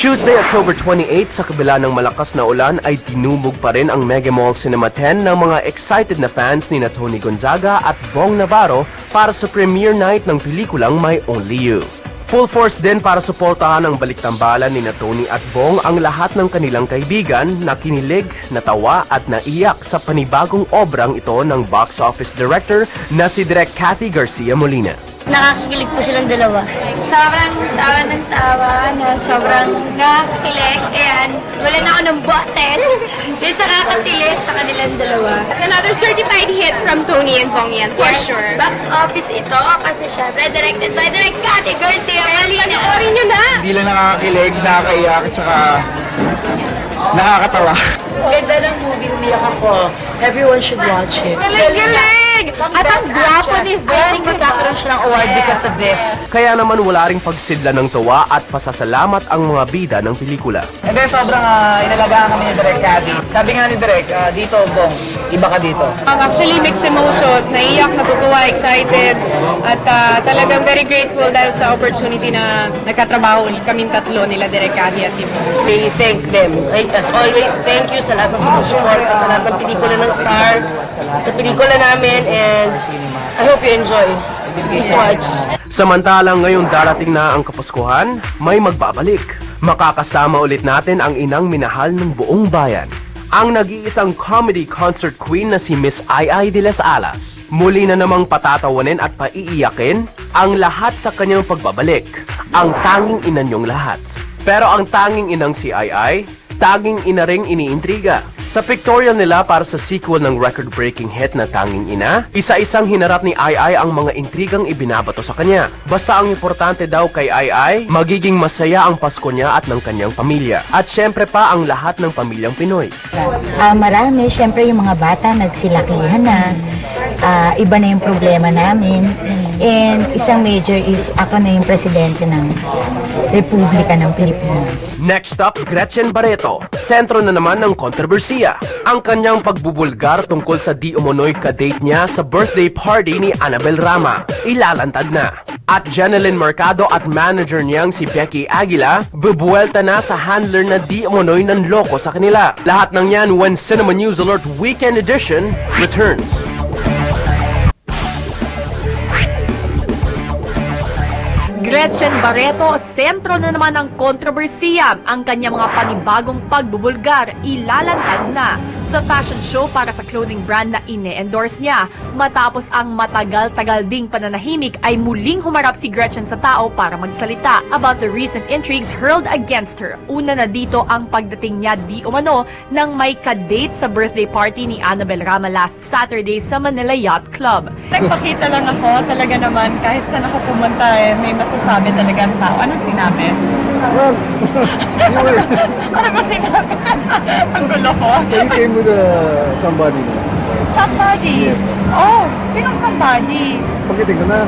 Tuesday, October 28, sa kabila ng malakas na ulan ay tinubog pa rin ang Mega Mall Cinema 10 ng mga excited na fans ni Tony Gonzaga at Bong Navarro para sa premiere night ng pelikulang My Only You. Full force din para suportahan ang baliktambalan ni Tony at Bong ang lahat ng kanilang kaibigan na kinilig, natawa at naiyak sa panibagong obrang ito ng box office director na si Direk Cathy Garcia Molina. Nakakikilig po silang dalawa. Sobrang tawa ng tawa, sobrang nakakilig. And wala na ako ng boses. Yung sa kakatilig sa kanilang dalawa. It's another certified hit from Tony and Bong yan, for sure. Box office ito kasi syempre directed by Direk Cathy Garcia Molina. Panoorin nyo na! Hindi lang nakakakilig, nakakaiyak, at saka nakakatawa. Ganda ng movie, umiyak ako. Everyone should watch it. Galing! At ang gwapo ni Bong, magkakaroon siya ng award because of this. Kaya naman wala ring pagsidla ng tuwa at pasasalamat ang mga bida ng pelikula. And then sobrang inalagaan kami ni Direk Cathy. Sabi nga ni Direk, dito Bong, iba ka dito. Actually, mixed emotions. Naiyak, natutuwa, excited. At talagang very grateful dahil sa opportunity na nagkatrabaho kaming tatlo nila, Direk Cathy at Tim. They thank them. As always, thank you sa lahat ng sumusuporta, sa lahat ng pelikula ng Star, sa pelikula namin, and I hope you enjoy. Please watch. Samantalang ngayong darating na ang Kapaskuhan, may magbabalik. Makakasama ulit natin ang inang minahal ng buong bayan. Ang nag-iisang comedy concert queen na si Miss Ai de las Alas. Muli na namang patatawanin at paiiyakin ang lahat sa kanyang pagbabalik. Ang tanging ina niyong lahat. Pero ang tanging inang si Ai, tanging ina ring iniintriga. Sa pictorial nila para sa sequel ng record-breaking hit na Tanging Ina, isa-isang hinarap ni Ai ang mga intrigang ibinabato sa kanya. Basta ang importante daw kay Ai, magiging masaya ang Pasko niya at ng kanyang pamilya. At syempre pa ang lahat ng pamilyang Pinoy. Marami, syempre yung mga bata nagsilakihan na. Iba na yung problema namin. And isang major is ako na yung presidente ng Republika ng Pilipinas. Next up, Gretchen Barreto. Sentro na naman ng kontrobersiya. Ang kanyang pagbubulgar tungkol sa di umunoy ka-date niya sa birthday party ni Annabel Rama. Ilalantad na. At Jeneline Mercado at manager niyang si Becky Aguila, bubuelta na sa handler na di umunoy ng loko sa kanila. Lahat ng yan when Cinema News Alert Weekend Edition returns. Gretchen Barreto, sentro na naman ng kontrobersiya. Ang kanyang mga panibagong pagbubulgar, ilalantad na sa fashion show para sa clothing brand na ine-endorse niya. Matapos ang matagal-tagal ding pananahimik ay muling humarap si Gretchen sa tao para magsalita about the recent intrigues hurled against her. Una na dito ang pagdating niya di umano nang may ka-date sa birthday party ni Annabel Rama last Saturday sa Manila Yacht Club. Nagpakita lang ako, talaga naman, kahit saan ako pumunta may masasabi talaga ang tao. Anong sinabi? Ano ba sinabi? Ang gulo ko. You came with somebody. Somebody? Yeah. Oh, sinong somebody? Pagkiting ko na.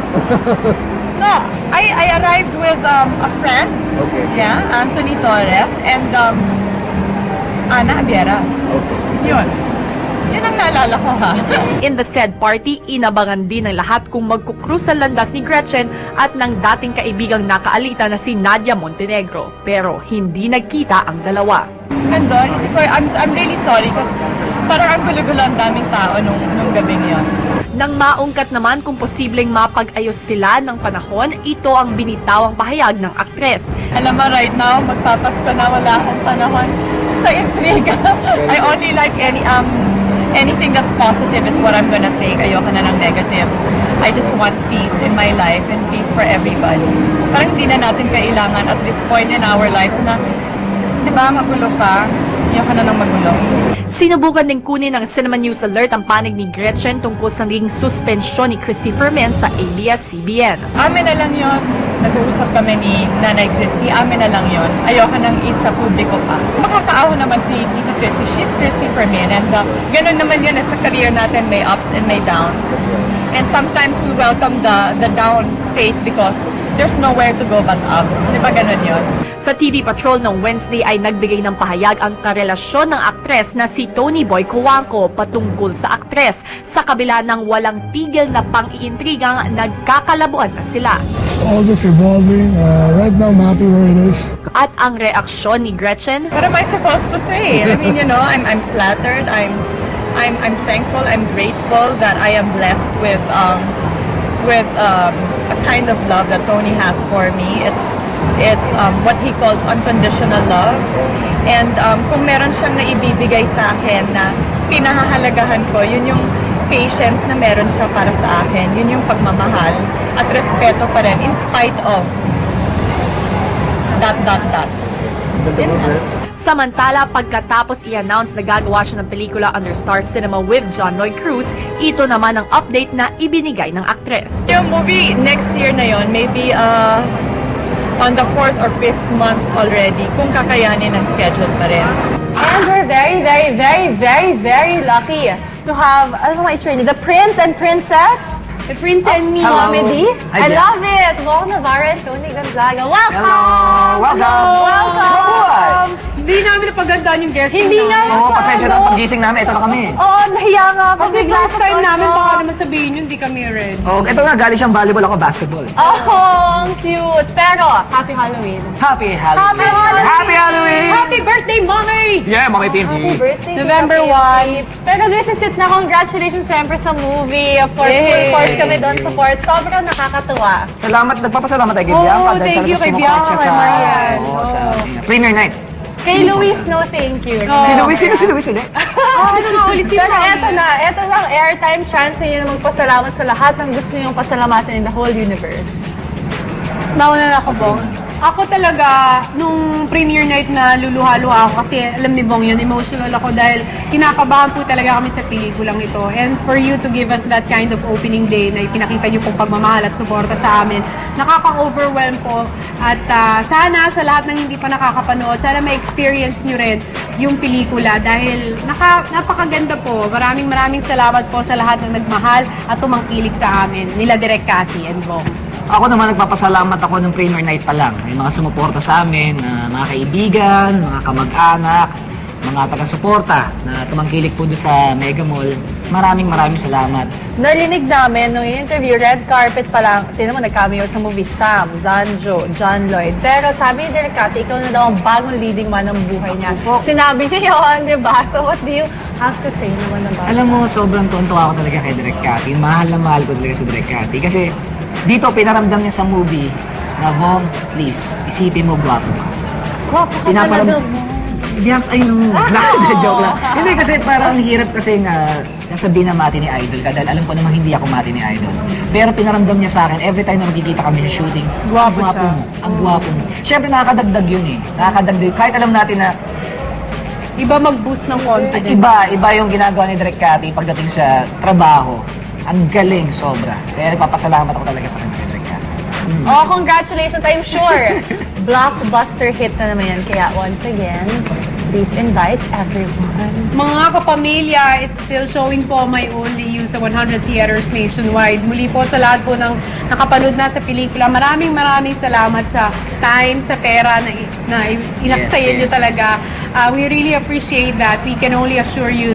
No, I arrived with a friend. Okay. Yeah, Anthony Torres and Ana Abiera. Okay. Yun. Yun ang naalala ko, ha? In the said party, inabangan din ng lahat kung magkukrus sa landas ni Gretchen at ng dating kaibigang nakaalita na si Nadia Montenegro. Pero hindi nagkita ang dalawa. Ganda, I'm really sorry kasi parang ang gulo-gulo ang daming tao nung gabing yun. Nang maungkat naman kung posibleng mapag-ayos sila ng panahon, ito ang binitawang pahayag ng aktres. Alam mo, right now, magpapasko na, wala akong panahon sa intriga. I only like anything that's positive is what I'm gonna take. Ayoko na ng negative. I just want peace in my life and peace for everybody. Parang hindi na natin kailangan at this point in our lives na, di ba, magulo pa. Ayoko na ng magulo. Sinubukan din kunin ng Cinema News Alert ang panig ni Gretchen tungkol sa naging suspensyon ni Christy Fermin sa ABS-CBN. Amin na lang yun. Nag-uusap kami ni Nanay Christy. Amin na lang yun. Ayoko nang isa publiko pa. Makakaawa naman si Tita Christy. She's Christy Fermin. And ganun naman yun sa career natin. May ups and may downs. And sometimes we welcome the down state because there's nowhere to go but up. Di ba ganun yun? Sa TV Patrol noong Wednesday ay nagbigay ng pahayag ang karelasyon ng aktres na si Tony Boy Cuanco patungkol sa aktres sa kabila ng walang tigil na pang-iintrigang nagkakalabuan na sila. It's all just evolving. Right now, I'm happy where it is. At ang reaksyon ni Gretchen, What am I supposed to say? I mean, I'm flattered. I'm thankful. I'm grateful that I am blessed with a kind of love that Tony has for me. It's what he calls unconditional love. And kung meron siyang naibibigay sa akin na pinahahalagahan ko, yun yung patience na meron siya para sa akin. Yun yung pagmamahal at respeto pa rin in spite of ... Samantala, pagkatapos i-announce na gagawa siya ng pelikula under Star Cinema with John Lloyd Cruz, ito naman ang update na ibinigay ng aktres. Yung movie next year na yon, maybe on the 4th or 5th month already, kung kakayanin ng schedule pa rin. And we're very, very, very, very, very lucky to have, ano may training, the Prince and Princess, the Prince and Me comedy. I love it! Wow, Navarro and Tony Gonzaga. Welcome! Welcome! Hindi namin napagandaan yung guest. Hindi nga Oo, pasensya na. Pag-gising namin, ito na kami. Oo, nahiya nga ako. Kasi first time namin, baka naman sabihin yun, hindi kami ready. Oh, ito nga, galing siyang volleyball, ako basketball. Oh, ang cute. Pero, happy Halloween. Happy Halloween! Happy Halloween! Happy Halloween! Happy birthday, Mommy! Yeah, Mommy TV! Happy birthday. November Happy 1. Pero this is it na. Congratulations siyempre sa movie. Of course, full force kami doon support. Sobrang nakakatuwa. Salamat, nagpapasalamat tayo kay Bianca. Oh, thank you kay Bianca, kay Marian. Sa premiere night. Kay Luis, no thank you. Si Luis, sino si Luis ulit? Sino na ulit? Pero eto na ang airtime chance niyo na magpasalamat sa lahat ng gusto niyong pasalamatan in the whole universe. Nauna na ako, Bong. Ako talaga, nung premiere night na luluha-luha ako kasi alam ni Bong yun, emotional ako dahil kinakabahan po talaga kami sa pelikulang ito. And for you to give us that kind of opening day na ipinakita niyo pong pagmamahal at suporta sa amin, nakaka-overwhelm po. At sana sa lahat ng hindi pa nakakapanood, sana ma-experience niyo rin yung pelikula dahil napakaganda po. Maraming salamat po sa lahat ng nagmahal at tumangkilik sa amin, nila Direk Cathy and Bong. Ako naman nagpapasalamat ako ng premiere night pa lang. May mga sumuporta sa amin, mga kaibigan, mga kamag-anak, mga taga-suporta na tumangkilik po doon sa Mega Mall. Maraming salamat. Narinig namin nung interview, red carpet pa lang, sino mo nag-cameo sa movie, Sam, Zanjo, John Lloyd. Pero sabi ni Direk Cathy, ikaw na daw ang bagong leading man ng buhay niya. Sinabi niya yun, di ba? So what do you have to say naman about Alam mo, sobrang tuwan-tuwa ako talaga kay Direk Cathy. Mahal na mahal ko talaga si Direk Cathy. Kasi dito, pinaramdam niya sa movie na, Vong, please, isipin mo, gwapo ka. Gwapo ka talaga, Bianx, ay yung joke lang. Hindi kasi parang hirap kasi nga nasabihin na mati ni Idol ka dahil alam ko naman hindi ako mati ni Idol. Pero pinaramdam niya sa akin, every time na magkikita kami sa shooting, Gwapo siya. mo, ang gwapo mo. Siyempre nakakadagdag yun eh. Nakakadagdag. Kahit alam natin na Iba mag-boost ng confidence. iba yung ginagawa ni Direk Cathy pagdating sa trabaho. Ang galing, sobra. Kaya nagpapasalamat ako talaga sa kanya, Direk Cathy. Oh, congratulations, I'm sure. Blockbuster hit na naman yan. Kaya once again, please invite everyone. Mga kapamilya, it's still showing po My Only You sa 100 theaters nationwide. Muli po sa lahat po ng nakapanood na sa pelikula, maraming salamat sa time, sa pera na inaksayin nyo talaga. We really appreciate that. We can only assure you